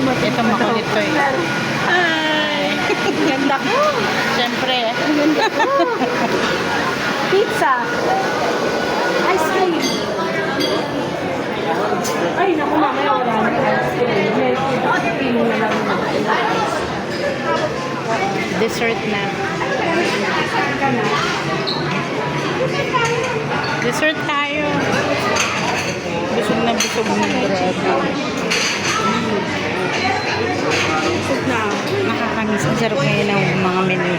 Ito makulit to eh. Ay! Ganda ko! Siyempre. Ang ganda ko! Pizza! Ice cream! Ay, naku, mamaya wala na ice cream. Ice cream na lang na. Dessert na. Dessert tayo. Busog na grabe. Busog na. Nakakamiss. Ang sarap ngayon ng mga menu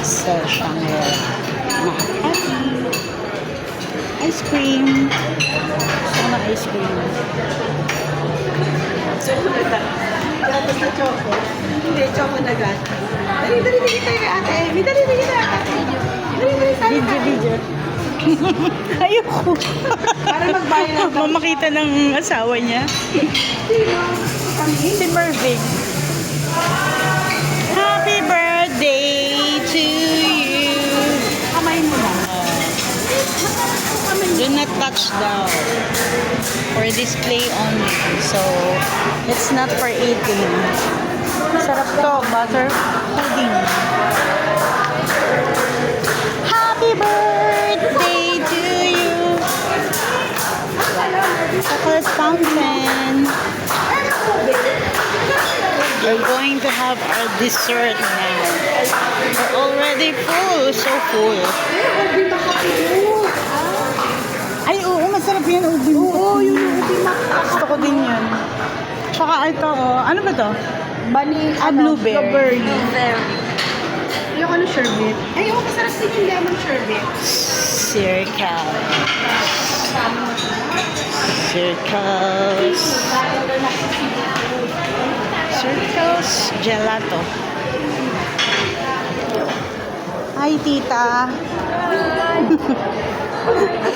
sa Shangri-La. Ice cream. Gusto ko na ice cream. Tapos na choco. Hindi, choco na gan. Dali, dali tayo kay ate. May dali tayo ate. Dali tayo. Video. Ayoko. Para magbayan ng Mamakita ng asawa niya. Si Mervin. Happy birthday to you. kamay mo lang. Do not touch down. For display only. So, it's not for eating. Sarap to. Butter pudding. Happy birthday to you. Chocolate fountain. We're going to have our dessert now. We're already full. So full. Ay, oo. Masarap yan. Ubi. Oo, yung ubi maka. Gusto ko din yun. Tsaka ito, oh. Ano ba to? Bani, Blueberry. Blueberry. Ayoko ng sherbet. Ayoko, masarap din yung lemon sherbet. Circles gelato. Hi, tita.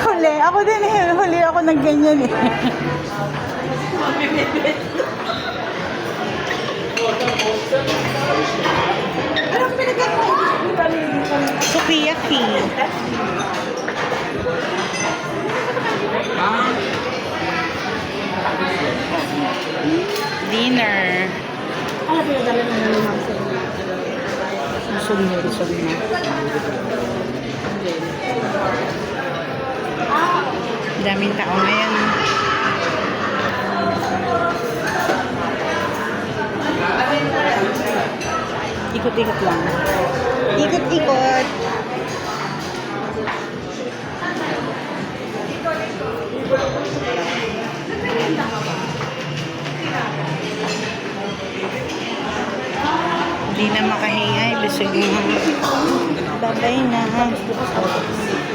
Huli. Ako din eh. Huli ako ng ganyan eh. Anong pinagkat mo? Sukiyaki. Dinner. Ano pinadala na ng mga sa inyo? Busog na. Daming tao ngayon. Ikot-ikot lang. Ikot-ikot. Hindi na makahingay. Busog na. Babay na.